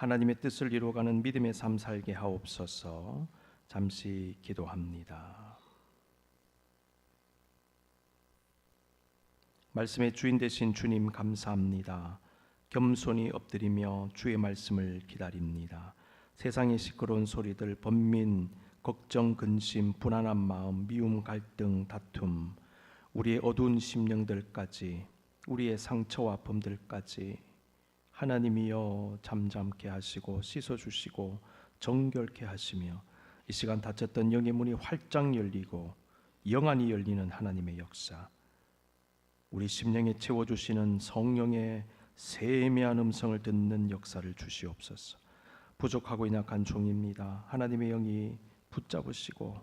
하나님의 뜻을 이루어가는 믿음의 삶 살게 하옵소서. 잠시 기도합니다. 말씀의 주인 되신 주님 감사합니다. 겸손히 엎드리며 주의 말씀을 기다립니다. 세상의 시끄러운 소리들, 번민, 걱정, 근심, 불안한 마음, 미움, 갈등, 다툼, 우리의 어두운 심령들까지, 우리의 상처와 아픔들까지 하나님이여 잠잠케 하시고 씻어주시고 정결케 하시며 이 시간 닫혔던 영의 문이 활짝 열리고 영안이 열리는 하나님의 역사, 우리 심령에 채워주시는 성령의 세미한 음성을 듣는 역사를 주시옵소서. 부족하고 연약한 종입니다. 하나님의 영이 붙잡으시고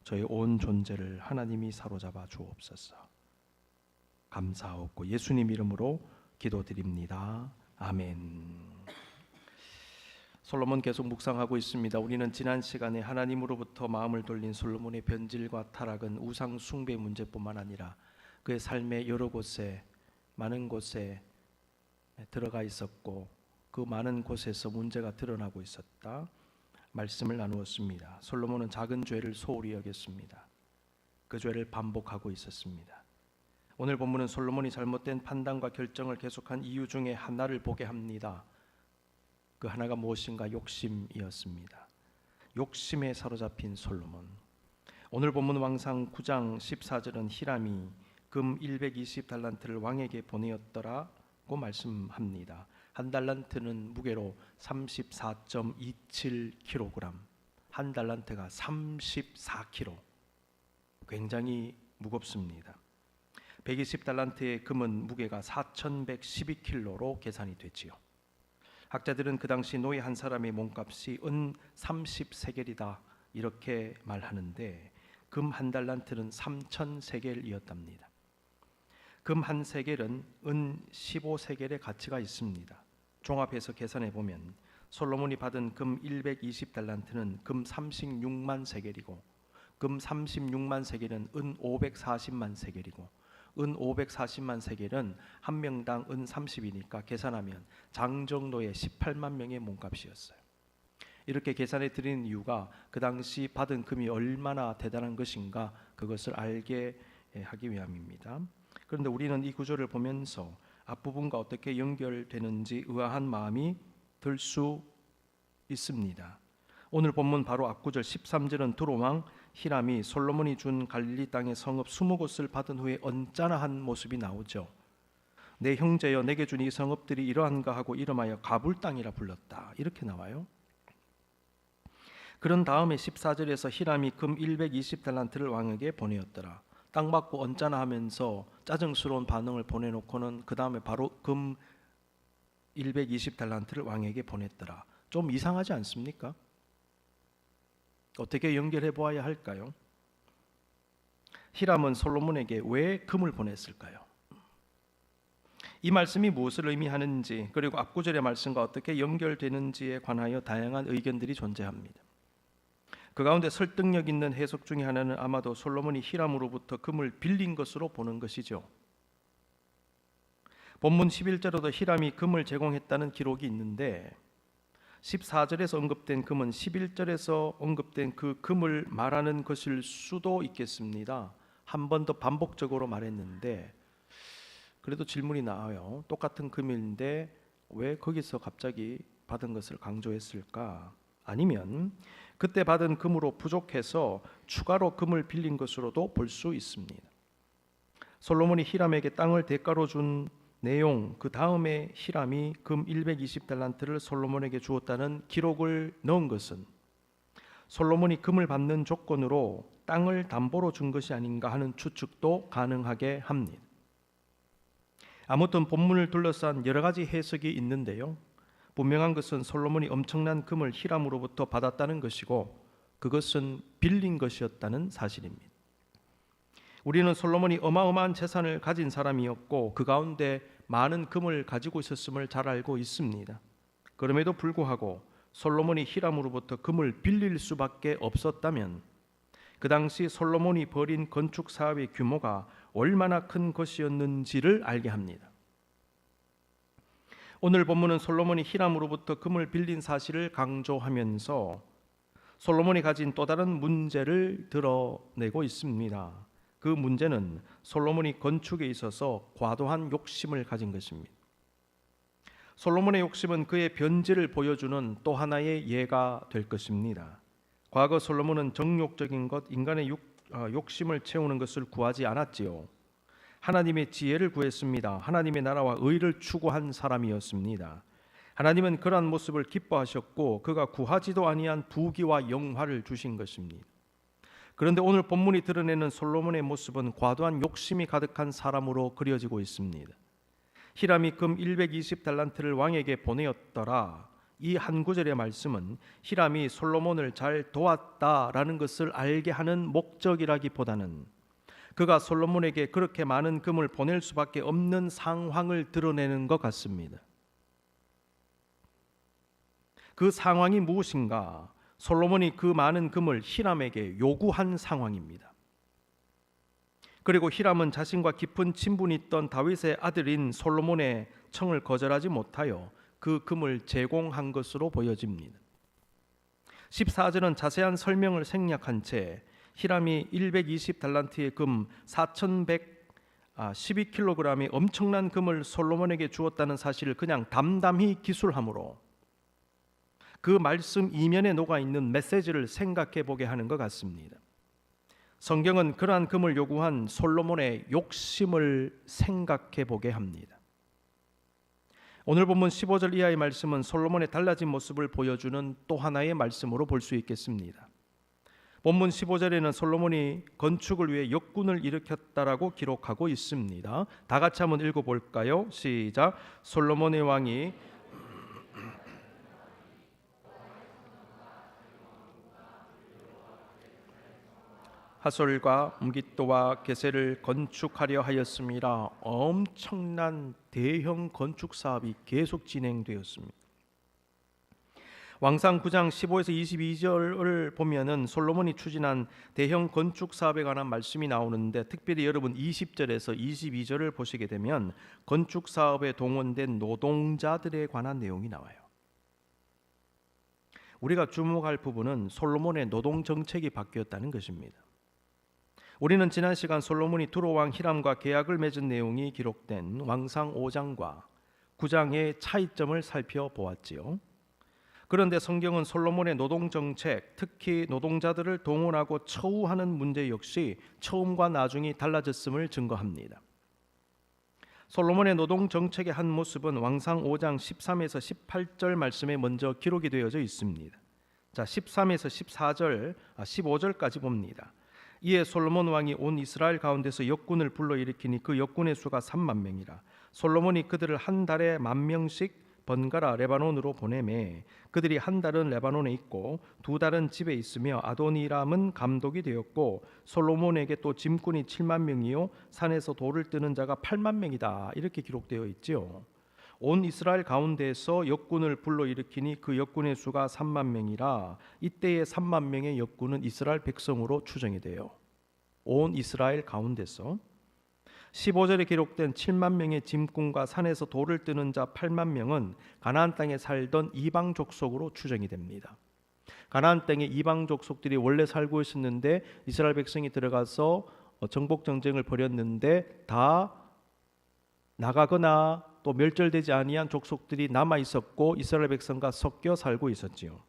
저의 온 존재를 하나님이 사로잡아 주옵소서. 감사하옵고 예수님 이름으로 기도드립니다. 아멘. 솔로몬 계속 묵상하고 있습니다. 우리는 지난 시간에 하나님으로부터 마음을 돌린 솔로몬의 변질과 타락은 우상 숭배 문제뿐만 아니라 그의 삶의 여러 곳에, 많은 곳에 들어가 있었고 그 많은 곳에서 문제가 드러나고 있었다 말씀을 나누었습니다. 솔로몬은 작은 죄를 소홀히 여겼습니다. 그 죄를 반복하고 있었습니다. 오늘 본문은 솔로몬이 잘못된 판단과 결정을 계속한 이유 중에 하나를 보게 합니다. 그 하나가 무엇인가? 욕심이었습니다. 욕심에 사로잡힌 솔로몬. 오늘 본문 왕상 9장 14절은 히람이 금 120달란트를 왕에게 보내었더라고 말씀합니다. 한 달란트는 무게로 34.27kg, 한 달란트가 34kg, 굉장히 무겁습니다. 120달란트의 금은 무게가 4112kg로 계산이 되지요. 학자들은 그 당시 노예 한 사람의 몸값이 은 30세겔이다 이렇게 말하는데 금 한 달란트는 3000세겔이었답니다. 금 한 세겔은 은 15세겔의 가치가 있습니다. 종합해서 계산해 보면 솔로몬이 받은 금 120달란트는 금 36만 세겔이고 금 36만 세겔은 은 540만 세겔이고 은 540만 세겔은 한 명당 은 30이니까 계산하면 장정노의 18만 명의 몸값이었어요. 이렇게 계산해 드리는 이유가 그 당시 받은 금이 얼마나 대단한 것인가 그것을 알게 하기 위함입니다. 그런데 우리는 이 구조를 보면서 앞부분과 어떻게 연결되는지 의아한 마음이 들 수 있습니다. 오늘 본문 바로 앞구절 13절은 두로왕 히람이 솔로몬이 준 갈릴리 땅의 성읍 20곳을 받은 후에 언짢아한 모습이 나오죠. 내 형제여 내게 준 이 성읍들이 이러한가 하고 이름하여 가불 땅이라 불렀다 이렇게 나와요. 그런 다음에 14절에서 히람이 금 120달란트를 왕에게 보내었더라. 땅 받고 언짢아 하면서 짜증스러운 반응을 보내놓고는 그 다음에 바로 금 120달란트를 왕에게 보냈더라. 좀 이상하지 않습니까? 어떻게 연결해 보아야 할까요? 히람은 솔로몬에게 왜 금을 보냈을까요? 이 말씀이 무엇을 의미하는지 그리고 앞구절의 말씀과 어떻게 연결되는지에 관하여 다양한 의견들이 존재합니다. 그 가운데 설득력 있는 해석 중에 하나는 아마도 솔로몬이 히람으로부터 금을 빌린 것으로 보는 것이죠. 본문 11절에도 히람이 금을 제공했다는 기록이 있는데 14절에서 언급된 금은 11절에서 언급된 그 금을 말하는 것일 수도 있겠습니다. 한 번 더 반복적으로 말했는데 그래도 질문이 나와요. 똑같은 금인데 왜 거기서 갑자기 받은 것을 강조했을까? 아니면 그때 받은 금으로 부족해서 추가로 금을 빌린 것으로도 볼 수 있습니다. 솔로몬이 히람에게 땅을 대가로 준 내용, 그 다음에 히람이 금 120달란트를 솔로몬에게 주었다는 기록을 넣은 것은 솔로몬이 금을 받는 조건으로 땅을 담보로 준 것이 아닌가 하는 추측도 가능하게 합니다. 아무튼 본문을 둘러싼 여러 가지 해석이 있는데요. 분명한 것은 솔로몬이 엄청난 금을 히람으로부터 받았다는 것이고 그것은 빌린 것이었다는 사실입니다. 우리는 솔로몬이 어마어마한 재산을 가진 사람이었고 그 가운데 많은 금을 가지고 있었음을 잘 알고 있습니다. 그럼에도 불구하고 솔로몬이 히람으로부터 금을 빌릴 수밖에 없었다면 그 당시 솔로몬이 벌인 건축 사업의 규모가 얼마나 큰 것이었는지를 알게 합니다. 오늘 본문은 솔로몬이 히람으로부터 금을 빌린 사실을 강조하면서 솔로몬이 가진 또 다른 문제를 드러내고 있습니다. 그 문제는 솔로몬이 건축에 있어서 과도한 욕심을 가진 것입니다. 솔로몬의 욕심은 그의 변질을 보여주는 또 하나의 예가 될 것입니다. 과거 솔로몬은 정욕적인 것, 인간의 욕심을 채우는 것을 구하지 않았지요. 하나님의 지혜를 구했습니다. 하나님의 나라와 의를 추구한 사람이었습니다. 하나님은 그러한 모습을 기뻐하셨고 그가 구하지도 아니한 부귀와 영화를 주신 것입니다. 그런데 오늘 본문이 드러내는 솔로몬의 모습은 과도한 욕심이 가득한 사람으로 그려지고 있습니다. 히람이 금 120달란트를 왕에게 보내었더라. 이 한 구절의 말씀은 히람이 솔로몬을 잘 도왔다라는 것을 알게 하는 목적이라기보다는 그가 솔로몬에게 그렇게 많은 금을 보낼 수밖에 없는 상황을 드러내는 것 같습니다. 그 상황이 무엇인가? 솔로몬이 그 많은 금을 히람에게 요구한 상황입니다. 그리고 히람은 자신과 깊은 친분이 있던 다윗의 아들인 솔로몬의 청을 거절하지 못하여 그 금을 제공한 것으로 보여집니다. 14절은 자세한 설명을 생략한 채 히람이 120달란트의 금 4112kg의 엄청난 금을 솔로몬에게 주었다는 사실을 그냥 담담히 기술함으로 그 말씀 이면에 녹아있는 메시지를 생각해 보게 하는 것 같습니다. 성경은 그러한 금을 요구한 솔로몬의 욕심을 생각해 보게 합니다. 오늘 본문 15절 이하의 말씀은 솔로몬의 달라진 모습을 보여주는 또 하나의 말씀으로 볼 수 있겠습니다. 본문 15절에는 솔로몬이 건축을 위해 역군을 일으켰다라고 기록하고 있습니다. 다 같이 한번 읽어볼까요? 시작. 솔로몬의 왕이 하솔과 음깃도와 게셀을 건축하려 하였습니다. 엄청난 대형 건축 사업이 계속 진행되었습니다. 왕상 9장 15에서 22절을 보면은 솔로몬이 추진한 대형 건축 사업에 관한 말씀이 나오는데 특별히 여러분 20절에서 22절을 보시게 되면 건축 사업에 동원된 노동자들에 관한 내용이 나와요. 우리가 주목할 부분은 솔로몬의 노동 정책이 바뀌었다는 것입니다. 우리는 지난 시간 솔로몬이 두로 왕 히람과 계약을 맺은 내용이 기록된 왕상 5장과 9장의 차이점을 살펴보았지요. 그런데 성경은 솔로몬의 노동 정책, 특히 노동자들을 동원하고 처우하는 문제 역시 처음과 나중이 달라졌음을 증거합니다. 솔로몬의 노동 정책의 한 모습은 왕상 5장 13에서 18절 말씀에 먼저 기록이 되어져 있습니다. 자, 13에서 15절까지 봅니다. 이에 솔로몬 왕이 온 이스라엘 가운데서 역군을 불러일으키니 그 역군의 수가 3만 명이라. 솔로몬이 그들을 한 달에 10,000명씩 번갈아 레바논으로 보내매 그들이 한 달은 레바논에 있고 두 달은 집에 있으며 아도니람은 감독이 되었고 솔로몬에게 또 짐꾼이 7만 명이요 산에서 돌을 뜨는 자가 8만 명이다. 이렇게 기록되어 있지요. 온 이스라엘 가운데서 역군을 불러일으키니 그 역군의 수가 3만 명이라. 이때의 3만 명의 역군은 이스라엘 백성으로 추정이 돼요. 온 이스라엘 가운데서 15절에 기록된 7만 명의 짐꾼과 산에서 돌을 뜨는 자 8만 명은 가나안 땅에 살던 이방 족속으로 추정이 됩니다. 가나안 땅에 이방 족속들이 원래 살고 있었는데 이스라엘 백성이 들어가서 정복 전쟁을 벌였는데 다 나가거나 또 멸절되지 아니한 족속들이 남아 있었고 이스라엘 백성과 섞여 살고 있었지요.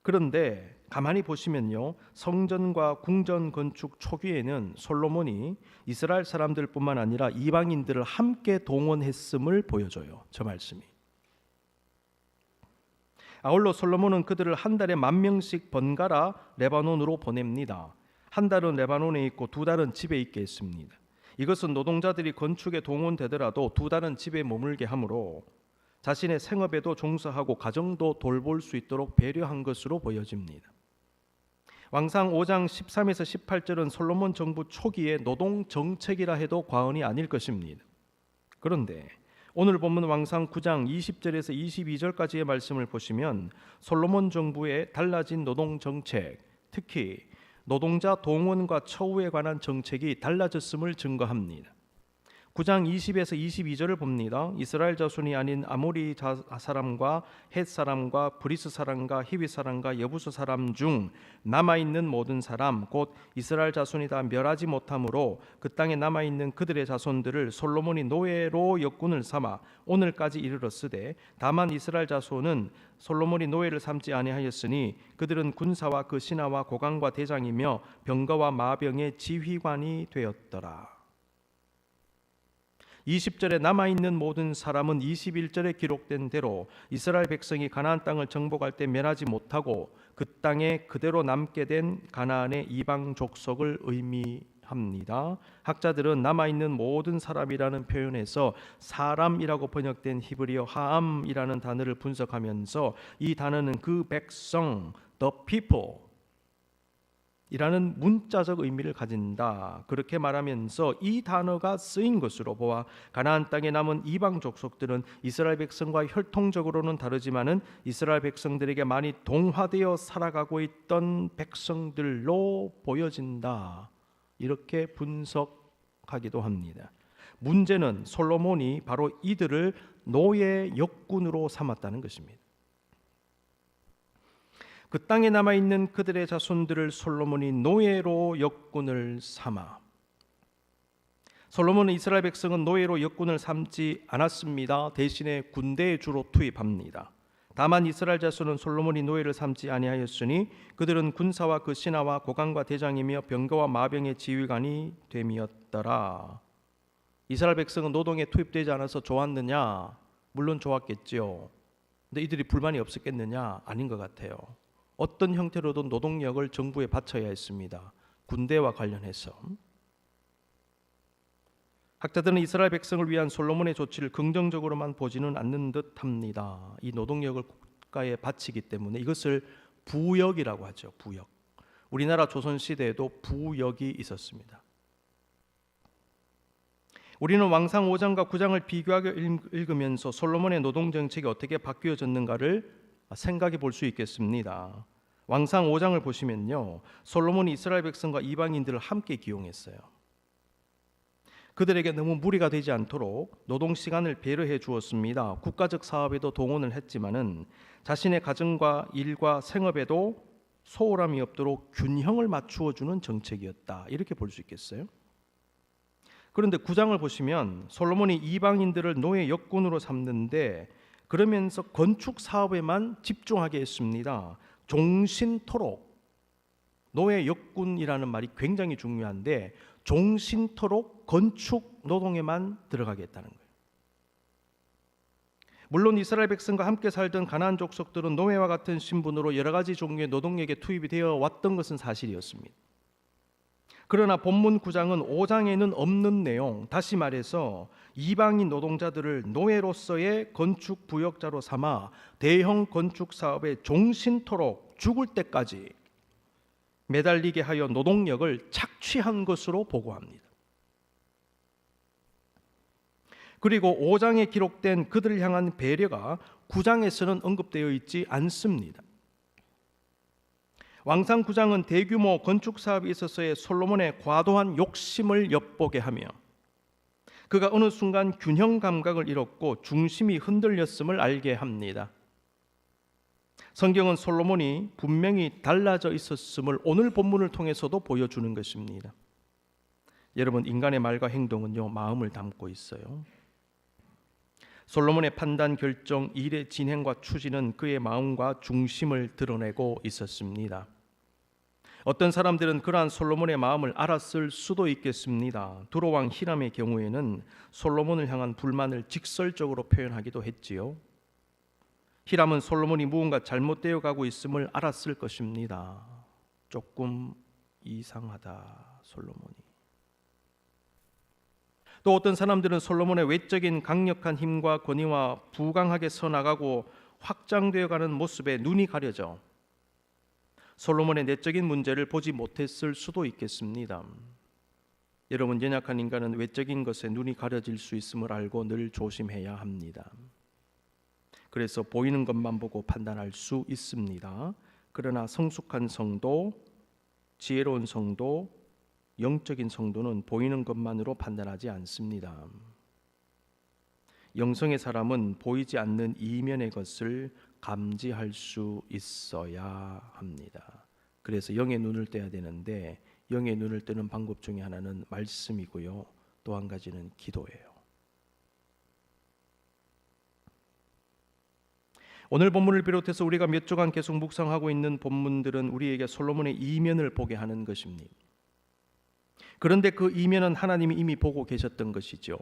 그런데 가만히 보시면요, 성전과 궁전 건축 초기에는 솔로몬이 이스라엘 사람들뿐만 아니라 이방인들을 함께 동원했음을 보여줘요. 저 말씀이. 아울러 솔로몬은 그들을 한 달에 10,000명씩 번갈아 레바논으로 보냅니다. 한 달은 레바논에 있고 두 달은 집에 있게 했습니다. 이것은 노동자들이 건축에 동원되더라도 두 달은 집에 머물게 하므로 자신의 생업에도 종사하고 가정도 돌볼 수 있도록 배려한 것으로 보여집니다. 왕상 5장 13에서 18절은 솔로몬 정부 초기의 노동 정책이라 해도 과언이 아닐 것입니다. 그런데 오늘 본문 왕상 9장 20절에서 22절까지의 말씀을 보시면 솔로몬 정부의 달라진 노동 정책, 특히 노동자 동원과 처우에 관한 정책이 달라졌음을 증거합니다. 9장 20에서 22절을 봅니다. 이스라엘 자손이 아닌 아모리 사람과 헷 사람과 브리스 사람과 히위 사람과 여부스 사람 중 남아있는 모든 사람 곧 이스라엘 자손이 다 멸하지 못함으로 그 땅에 남아있는 그들의 자손들을 솔로몬이 노예로 역군을 삼아 오늘까지 이르렀으되 다만 이스라엘 자손은 솔로몬이 노예를 삼지 아니하였으니 그들은 군사와 그 신하와 고관과 대장이며 병거와 마병의 지휘관이 되었더라. 20절에 남아있는 모든 사람은 21절에 기록된 대로 이스라엘 백성이 가나안 땅을 정복할 때 멸하지 못하고 그 땅에 그대로 남게 된 가나안의 이방 족속을 의미합니다. 학자들은 남아있는 모든 사람이라는 표현에서 사람이라고 번역된 히브리어 하암이라는 단어를 분석하면서 이 단어는 그 백성, the people 이라는 문자적 의미를 가진다. 그렇게 말하면서 이 단어가 쓰인 것으로 보아 가나안 땅에 남은 이방 족속들은 이스라엘 백성과 혈통적으로는 다르지만은 이스라엘 백성들에게 많이 동화되어 살아가고 있던 백성들로 보여진다. 이렇게 분석하기도 합니다. 문제는 솔로몬이 바로 이들을 노예 역군으로 삼았다는 것입니다. 그 땅에 남아있는 그들의 자손들을 솔로몬이 노예로 역군을 삼아 솔로몬은 이스라엘 백성은 노예로 역군을 삼지 않았습니다. 대신에 군대에 주로 투입합니다. 다만 이스라엘 자손은 솔로몬이 노예를 삼지 아니하였으니 그들은 군사와 그 신하와 고관과 대장이며 병거와 마병의 지휘관이 됨이었더라. 이스라엘 백성은 노동에 투입되지 않아서 좋았느냐? 물론 좋았겠지요. 근데 이들이 불만이 없었겠느냐? 아닌 것 같아요. 어떤 형태로든 노동력을 정부에 바쳐야 했습니다. 군대와 관련해서. 학자들은 이스라엘 백성을 위한 솔로몬의 조치를 긍정적으로만 보지는 않는 듯합니다. 이 노동력을 국가에 바치기 때문에 이것을 부역이라고 하죠. 부역. 우리나라 조선시대에도 부역이 있었습니다. 우리는 왕상 5장과 9장을 비교하여 읽으면서 솔로몬의 노동정책이 어떻게 바뀌어졌는가를 생각해 볼 수 있겠습니다. 왕상 5장을 보시면요, 솔로몬이 이스라엘 백성과 이방인들을 함께 기용했어요. 그들에게 너무 무리가 되지 않도록 노동 시간을 배려해 주었습니다. 국가적 사업에도 동원을 했지만은 자신의 가정과 일과 생업에도 소홀함이 없도록 균형을 맞추어 주는 정책이었다. 이렇게 볼 수 있겠어요. 그런데 9장을 보시면 솔로몬이 이방인들을 노예 역군으로 삼는데 그러면서 건축 사업에만 집중하게 했습니다. 종신토록, 노예 역군이라는 말이 굉장히 중요한데 종신토록 건축 노동에만 들어가게 했다는 거예요. 물론 이스라엘 백성과 함께 살던 가나안 족속들은 노예와 같은 신분으로 여러 가지 종류의 노동력에 투입이 되어 왔던 것은 사실이었습니다. 그러나 본문 9장은 5장에는 없는 내용, 다시 말해서 이방인 노동자들을 노예로서의 건축 부역자로 삼아 대형 건축 사업에 종신토록 죽을 때까지 매달리게 하여 노동력을 착취한 것으로 보고합니다. 그리고 5장에 기록된 그들을 향한 배려가 9장에서는 언급되어 있지 않습니다. 왕상 9장은 대규모 건축 사업에 있어서의 솔로몬의 과도한 욕심을 엿보게 하며 그가 어느 순간 균형 감각을 잃었고 중심이 흔들렸음을 알게 합니다. 성경은 솔로몬이 분명히 달라져 있었음을 오늘 본문을 통해서도 보여주는 것입니다. 여러분, 인간의 말과 행동은요, 마음을 담고 있어요. 솔로몬의 판단, 결정, 일의 진행과 추진은 그의 마음과 중심을 드러내고 있었습니다. 어떤 사람들은 그러한 솔로몬의 마음을 알았을 수도 있겠습니다. 두로 왕 히람의 경우에는 솔로몬을 향한 불만을 직설적으로 표현하기도 했지요. 히람은 솔로몬이 무언가 잘못되어 가고 있음을 알았을 것입니다. 조금 이상하다, 솔로몬이. 또 어떤 사람들은 솔로몬의 외적인 강력한 힘과 권위와 부강하게 서나가고 확장되어가는 모습에 눈이 가려져 솔로몬의 내적인 문제를 보지 못했을 수도 있겠습니다. 여러분, 연약한 인간은 외적인 것에 눈이 가려질 수 있음을 알고 늘 조심해야 합니다. 그래서 보이는 것만 보고 판단할 수 있습니다. 그러나 성숙한 성도, 지혜로운 성도, 영적인 성도는 보이는 것만으로 판단하지 않습니다. 영성의 사람은 보이지 않는 이면의 것을 감지할 수 있어야 합니다. 그래서 영의 눈을 떼야 되는데 영의 눈을 뜨는 방법 중에 하나는 말씀이고요. 또 한 가지는 기도예요. 오늘 본문을 비롯해서 우리가 몇 주간 계속 묵상하고 있는 본문들은 우리에게 솔로몬의 이면을 보게 하는 것입니다. 그런데 그 이면은 하나님이 이미 보고 계셨던 것이죠.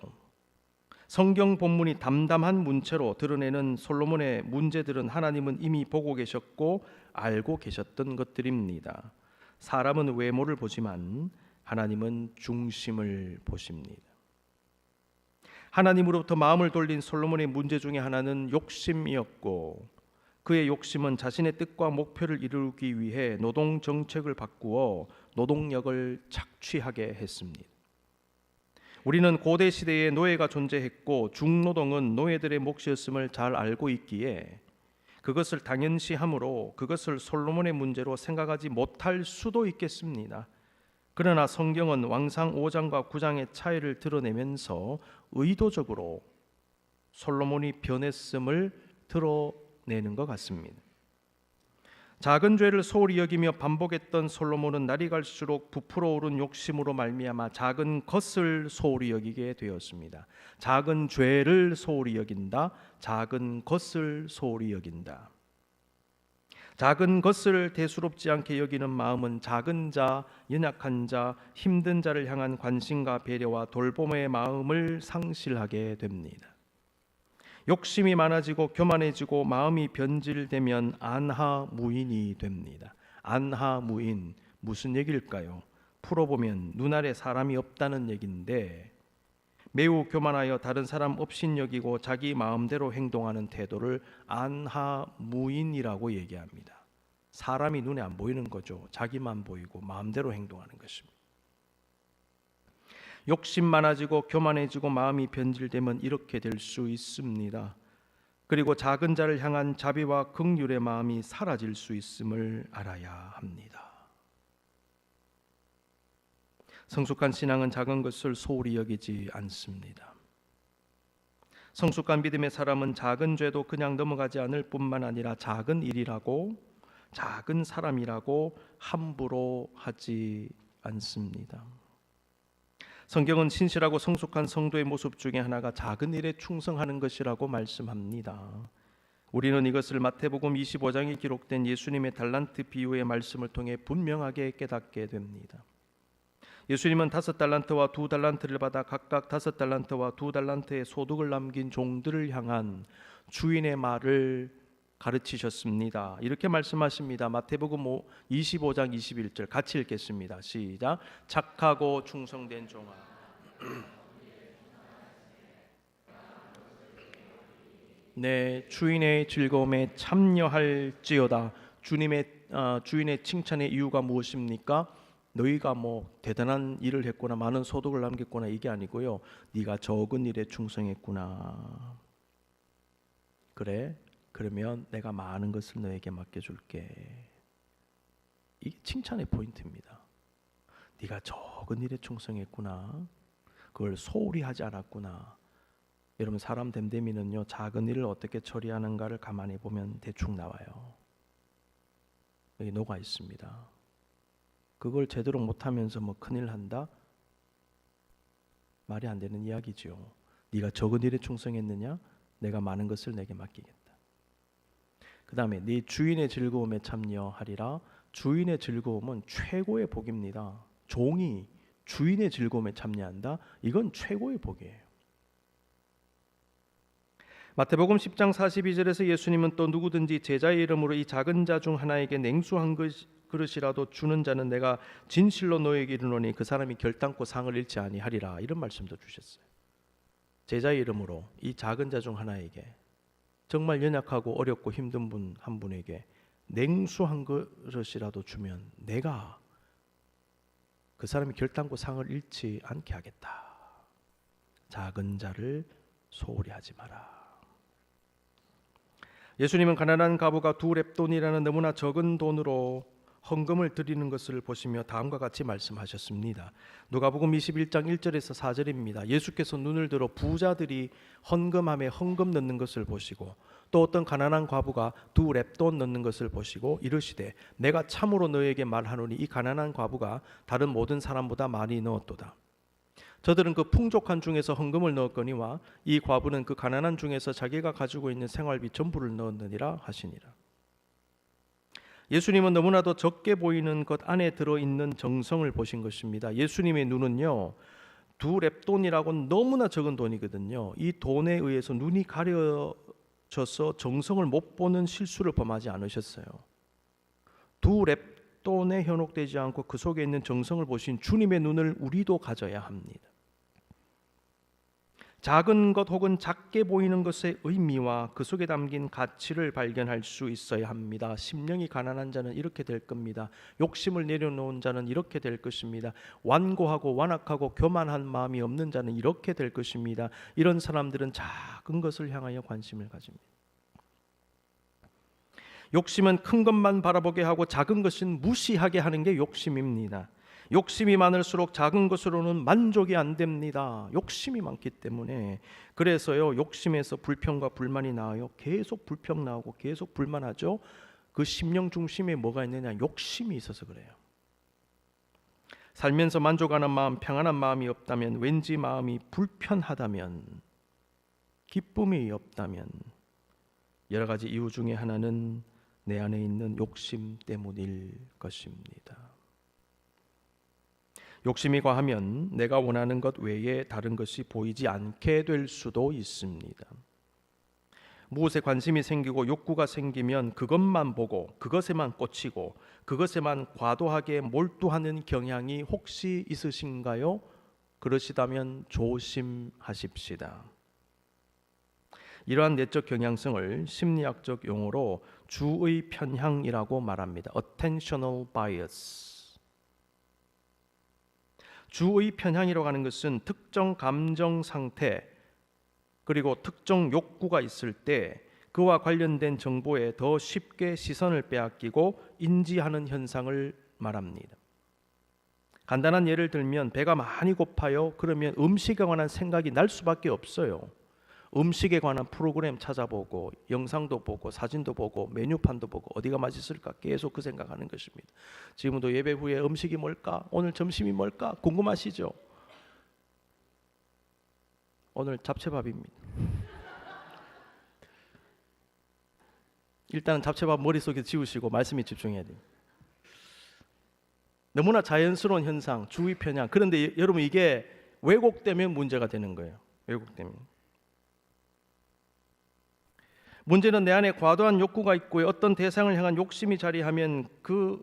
성경 본문이 담담한 문체로 드러내는 솔로몬의 문제들은 하나님은 이미 보고 계셨고 알고 계셨던 것들입니다. 사람은 외모를 보지만 하나님은 중심을 보십니다. 하나님으로부터 마음을 돌린 솔로몬의 문제 중에 하나는 욕심이었고 그의 욕심은 자신의 뜻과 목표를 이루기 위해 노동 정책을 바꾸어 노동력을 착취하게 했습니다. 우리는 고대 시대에 노예가 존재했고 중노동은 노예들의 몫이었음을 잘 알고 있기에 그것을 당연시함으로 그것을 솔로몬의 문제로 생각하지 못할 수도 있겠습니다. 그러나 성경은 왕상 5장과 9장의 차이를 드러내면서 의도적으로 솔로몬이 변했음을 드러내는 것 같습니다. 작은 죄를 소홀히 여기며 반복했던 솔로몬은 날이 갈수록 부풀어 오른 욕심으로 말미암아 작은 것을 소홀히 여기게 되었습니다. 작은 죄를 소홀히 여긴다, 작은 것을 소홀히 여긴다. 작은 것을 대수롭지 않게 여기는 마음은 작은 자, 연약한 자, 힘든 자를 향한 관심과 배려와 돌봄의 마음을 상실하게 됩니다. 욕심이 많아지고 교만해지고 마음이 변질되면 안하무인이 됩니다. 안하무인, 무슨 얘기일까요? 풀어보면 눈 아래 사람이 없다는 얘기인데 매우 교만하여 다른 사람 없인 여기고 자기 마음대로 행동하는 태도를 안하무인이라고 얘기합니다. 사람이 눈에 안 보이는 거죠. 자기만 보이고 마음대로 행동하는 것입니다. 욕심 많아지고 교만해지고 마음이 변질되면 이렇게 될 수 있습니다. 그리고 작은 자를 향한 자비와 긍휼의 마음이 사라질 수 있음을 알아야 합니다. 성숙한 신앙은 작은 것을 소홀히 여기지 않습니다. 성숙한 믿음의 사람은 작은 죄도 그냥 넘어가지 않을 뿐만 아니라 작은 일이라고, 작은 사람이라고 함부로 하지 않습니다. 성경은 신실하고 성숙한 성도의 모습 중에 하나가 작은 일에 충성하는 것이라고 말씀합니다. 우리는 이것을 마태복음 25장에 기록된 예수님의 달란트 비유의 말씀을 통해 분명하게 깨닫게 됩니다. 예수님은 5달란트와 2달란트를 받아 각각 5달란트와 2달란트의 소득을 남긴 종들을 향한 주인의 말을 가르치셨습니다. 이렇게 말씀하십니다. 마태복음 25장 21절 같이 읽겠습니다. 시작. 착하고 충성된 종아, 내 주인의 즐거움에 참여할지어다. 주인의 칭찬의 이유가 무엇입니까? 너희가 뭐 대단한 일을 했구나, 많은 소득을 남겼구나, 이게 아니고요. 네가 적은 일에 충성했구나. 그래? 그러면 내가 많은 것을 너에게 맡겨줄게. 이게 칭찬의 포인트입니다. 네가 적은 일에 충성했구나. 그걸 소홀히 하지 않았구나. 여러분, 사람 됨됨이는요, 작은 일을 어떻게 처리하는가를 가만히 보면 대충 나와요. 여기 녹아 있습니다. 그걸 제대로 못하면서 뭐 큰일 한다? 말이 안 되는 이야기죠. 네가 적은 일에 충성했느냐? 내가 많은 것을 내게 맡기겠다. 그 다음에 네 주인의 즐거움에 참여하리라. 주인의 즐거움은 최고의 복입니다. 종이 주인의 즐거움에 참여한다? 이건 최고의 복이에요. 마태복음 10장 42절에서 예수님은 또 누구든지 제자의 이름으로 이 작은 자 중 하나에게 냉수 한 그릇이라도 주는 자는 내가 진실로 너에게 이르노니 그 사람이 결단코 상을 잃지 아니하리라, 이런 말씀도 주셨어요. 제자의 이름으로 이 작은 자 중 하나에게, 정말 연약하고 어렵고 힘든 분 한 분에게 냉수 한 그릇이라도 주면 내가 그 사람이 결단코 상을 잃지 않게 하겠다. 작은 자를 소홀히 하지 마라. 예수님은 가난한 과부가 2렙돈이라는 너무나 적은 돈으로 헌금을 드리는 것을 보시며 다음과 같이 말씀하셨습니다. 누가복음 21장 1절에서 4절입니다. 예수께서 눈을 들어 부자들이 헌금함에 헌금 넣는 것을 보시고 또 어떤 가난한 과부가 2렙돈 넣는 것을 보시고 이르시되 내가 참으로 너에게 말하노니 이 가난한 과부가 다른 모든 사람보다 많이 넣었도다. 저들은 그 풍족한 중에서 헌금을 넣었거니와 이 과부는 그 가난한 중에서 자기가 가지고 있는 생활비 전부를 넣었느니라 하시니라. 예수님은 너무나도 적게 보이는 것 안에 들어있는 정성을 보신 것입니다. 예수님의 눈은요, 2렙돈이라고는 너무나 적은 돈이거든요. 이 돈에 의해서 눈이 가려져서 정성을 못 보는 실수를 범하지 않으셨어요. 2렙돈에 현혹되지 않고 그 속에 있는 정성을 보신 주님의 눈을 우리도 가져야 합니다. 작은 것 혹은 작게 보이는 것의 의미와 그 속에 담긴 가치를 발견할 수 있어야 합니다. 심령이 가난한 자는 이렇게 될 겁니다. 욕심을 내려놓은 자는 이렇게 될 것입니다. 완고하고 완악하고 교만한 마음이 없는 자는 이렇게 될 것입니다. 이런 사람들은 작은 것을 향하여 관심을 가집니다. 욕심은 큰 것만 바라보게 하고 작은 것은 무시하게 하는 게 욕심입니다. 욕심이 많을수록 작은 것으로는 만족이 안 됩니다. 욕심이 많기 때문에. 그래서요, 욕심에서 불평과 불만이 나와요. 계속 불평 나오고 계속 불만하죠. 그 심령 중심에 뭐가 있느냐? 욕심이 있어서 그래요. 살면서 만족하는 마음, 평안한 마음이 없다면, 왠지 마음이 불편하다면, 기쁨이 없다면, 여러 가지 이유 중에 하나는 내 안에 있는 욕심 때문일 것입니다. 욕심이 과하면 내가 원하는 것 외에 다른 것이 보이지 않게 될 수도 있습니다. 무엇에 관심이 생기고 욕구가 생기면 그것만 보고 그것에만 꽂히고 그것에만 과도하게 몰두하는 경향이 혹시 있으신가요? 그러시다면 조심하십시다. 이러한 내적 경향성을 심리학적 용어로 주의 편향이라고 말합니다. Attentional bias. 주의 편향이라고 하는 것은 특정 감정 상태 그리고 특정 욕구가 있을 때 그와 관련된 정보에 더 쉽게 시선을 빼앗기고 인지하는 현상을 말합니다. 간단한 예를 들면 배가 많이 고파요. 그러면 음식에 관한 생각이 날 수밖에 없어요. 음식에 관한 프로그램 찾아보고 영상도 보고 사진도 보고 메뉴판도 보고 어디가 맛있을까 계속 그 생각하는 것입니다. 지금도 예배 후에 음식이 뭘까? 오늘 점심이 뭘까? 궁금하시죠? 오늘 잡채밥입니다. 일단은 잡채밥 머릿속에 지우시고 말씀에 집중해야 돼요. 너무나 자연스러운 현상, 주의 편향. 그런데 여러분 이게 왜곡되면 문제가 되는 거예요. 왜곡되면. 문제는 내 안에 과도한 욕구가 있고 어떤 대상을 향한 욕심이 자리하면 그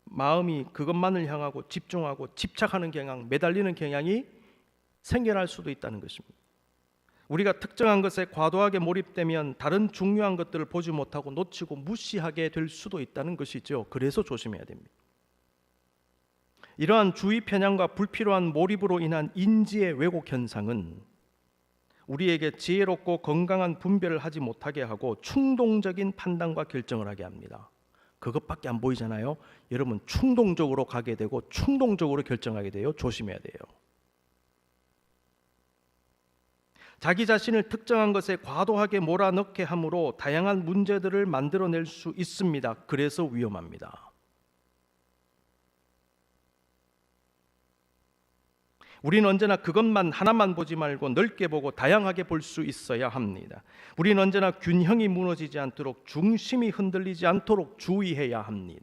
마음이 그것만을 향하고 집중하고 집착하는 경향, 매달리는 경향이 생겨날 수도 있다는 것입니다. 우리가 특정한 것에 과도하게 몰입되면 다른 중요한 것들을 보지 못하고 놓치고 무시하게 될 수도 있다는 것이죠. 그래서 조심해야 됩니다. 이러한 주의 편향과 불필요한 몰입으로 인한 인지의 왜곡 현상은 우리에게 지혜롭고 건강한 분별을 하지 못하게 하고 충동적인 판단과 결정을 하게 합니다. 그것밖에 안 보이잖아요. 여러분 충동적으로 가게 되고 충동적으로 결정하게 돼요. 조심해야 돼요. 자기 자신을 특정한 것에 과도하게 몰아넣게 함으로 다양한 문제들을 만들어낼 수 있습니다. 그래서 위험합니다. 우리는 언제나 그것만 하나만 보지 말고 넓게 보고 다양하게 볼 수 있어야 합니다. 우리는 언제나 균형이 무너지지 않도록 중심이 흔들리지 않도록 주의해야 합니다.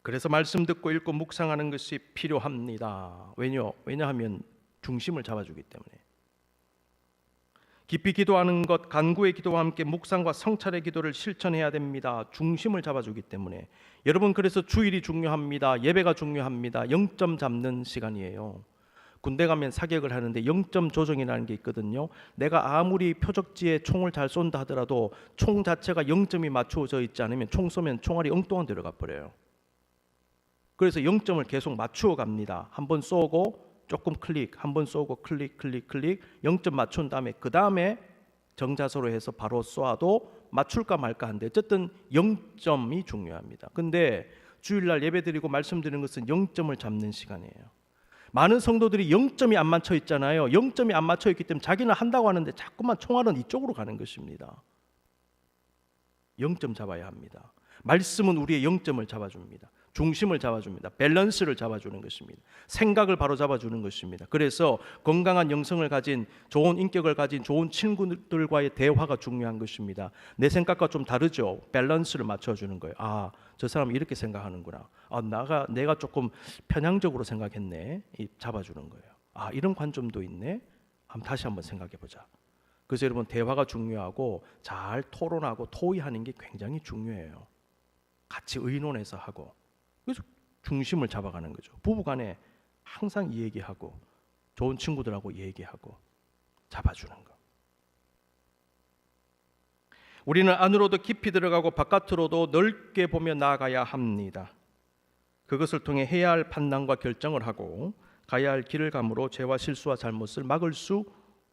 그래서 말씀 듣고 읽고 묵상하는 것이 필요합니다. 왜냐하면 중심을 잡아주기 때문에. 깊이 기도하는 것, 간구의 기도와 함께 묵상과 성찰의 기도를 실천해야 됩니다. 중심을 잡아주기 때문에. 여러분 그래서 주일이 중요합니다. 예배가 중요합니다. 0점 잡는 시간이에요. 군대 가면 사격을 하는데 0점 조정이라는 게 있거든요. 내가 아무리 표적지에 총을 잘 쏜다 하더라도 총 자체가 0점이 맞추어져 있지 않으면 총 쏘면 총알이 엉뚱한 데로 가버려요. 그래서 0점을 계속 맞추어 갑니다. 한번 쏘고 조금 클릭, 한번 쏘고 클릭 0점 맞춘 다음에 그 다음에 정자세로 해서 바로 쏘아도 맞출까 말까 한데 어쨌든 0점이 중요합니다. 근데 주일날 예배드리고 말씀드리는 것은 0점을 잡는 시간이에요. 많은 성도들이 0점이 안 맞춰 있잖아요. 0점이 안 맞춰 있기 때문에 자기는 한다고 하는데 자꾸만 총알은 이쪽으로 가는 것입니다. 0점 잡아야 합니다. 말씀은 우리의 0점을 잡아줍니다. 중심을 잡아줍니다. 밸런스를 잡아주는 것입니다. 생각을 바로 잡아주는 것입니다. 그래서 건강한 영성을 가진, 좋은 인격을 가진 좋은 친구들과의 대화가 중요한 것입니다. 내 생각과 좀 다르죠. 밸런스를 맞춰주는 거예요. 아, 저 사람 이렇게 생각하는구나. 아, 내가 조금 편향적으로 생각했네. 잡아주는 거예요. 아, 이런 관점도 있네. 다시 한번 생각해보자. 그래서 여러분, 대화가 중요하고 잘 토론하고 토의하는 게 굉장히 중요해요. 같이 의논해서 하고, 그래서 중심을 잡아가는 거죠. 부부간에 항상 얘기하고 좋은 친구들하고 얘기하고 잡아주는 거. 우리는 안으로도 깊이 들어가고 바깥으로도 넓게 보며 나아가야 합니다. 그것을 통해 해야 할 판단과 결정을 하고 가야 할 길을 감으로 죄와 실수와 잘못을 막을 수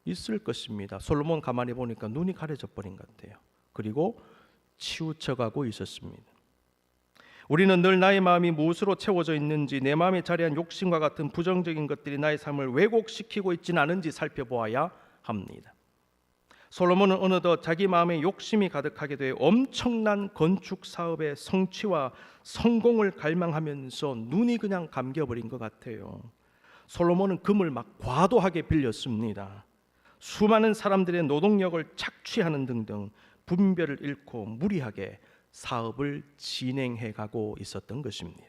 있을 것입니다. 솔로몬 가만히 보니까 눈이 가려져 버린 것 같아요. 그리고 치우쳐가고 있었습니다. 우리는 늘 나의 마음이 무엇으로 채워져 있는지, 내 마음에 자리한 욕심과 같은 부정적인 것들이 나의 삶을 왜곡시키고 있지는 않은지 살펴보아야 합니다. 솔로몬은 어느덧 자기 마음에 욕심이 가득하게 되어 엄청난 건축 사업의 성취와 성공을 갈망하면서 눈이 그냥 감겨버린 것 같아요. 솔로몬은 금을 막 과도하게 빌렸습니다. 수많은 사람들의 노동력을 착취하는 등등 분별을 잃고 무리하게 사업을 진행해 가고 있었던 것입니다.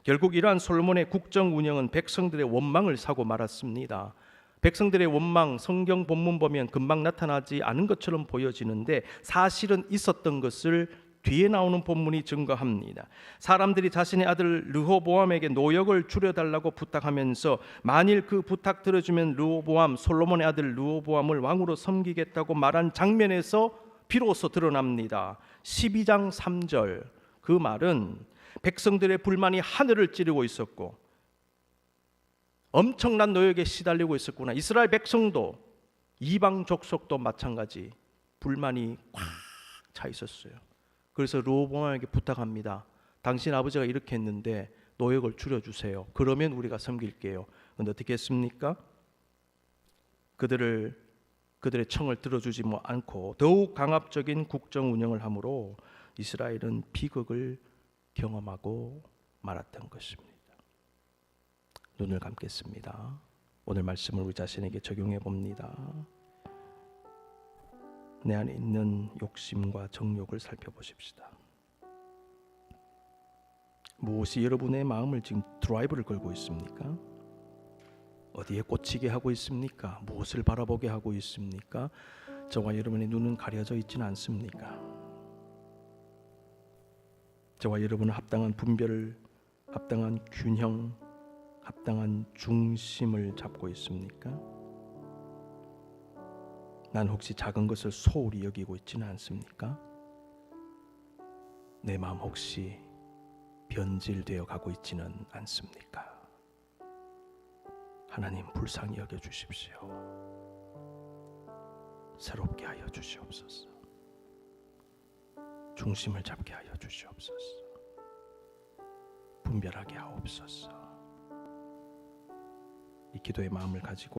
결국 이러한 솔로몬의 국정 운영은 백성들의 원망을 사고 말았습니다. 백성들의 원망, 성경 본문 보면 금방 나타나지 않은 것처럼 보여지는데 사실은 있었던 것을 뒤에 나오는 본문이 증거합니다. 사람들이 자신의 아들 르호보암에게 노역을 줄여달라고 부탁하면서 만일 그 부탁 들어주면 솔로몬의 아들 르호보암을 왕으로 섬기겠다고 말한 장면에서 비로소 드러납니다. 12장 3절, 그 말은 백성들의 불만이 하늘을 찌르고 있었고 엄청난 노역에 시달리고 있었구나. 이스라엘 백성도, 이방 족속도 마찬가지 불만이 꽉 차 있었어요. 그래서 르호보암에게 부탁합니다. 당신 아버지가 이렇게 했는데 노역을 줄여주세요. 그러면 우리가 섬길게요. 그런데 어떻게 했습니까? 그들의 청을 들어주지 않고 더욱 강압적인 국정 운영을 함으로 이스라엘은 비극을 경험하고 말았던 것입니다. 눈을 감겠습니다. 오늘 말씀을 우리 자신에게 적용해 봅니다. 내 안에 있는 욕심과 정욕을 살펴보십시다. 무엇이 여러분의 마음을 지금 드라이브를 걸고 있습니까? 어디에 꽂히게 하고 있습니까? 무엇을 바라보게 하고 있습니까? 저와 여러분의 눈은 가려져 있지는 않습니까? 저와 여러분은 합당한 분별을, 합당한 균형, 합당한 중심을 잡고 있습니까? 난 혹시 작은 것을 소홀히 여기고 있지는 않습니까? 내 마음 혹시 변질되어 가고 있지는 않습니까? 하나님 불쌍히 여겨주십시오. 새롭게 하여 주시옵소서. 중심을 잡게 하여 주시옵소서. 분별하게 하옵소서. 이 기도의 마음을 가지고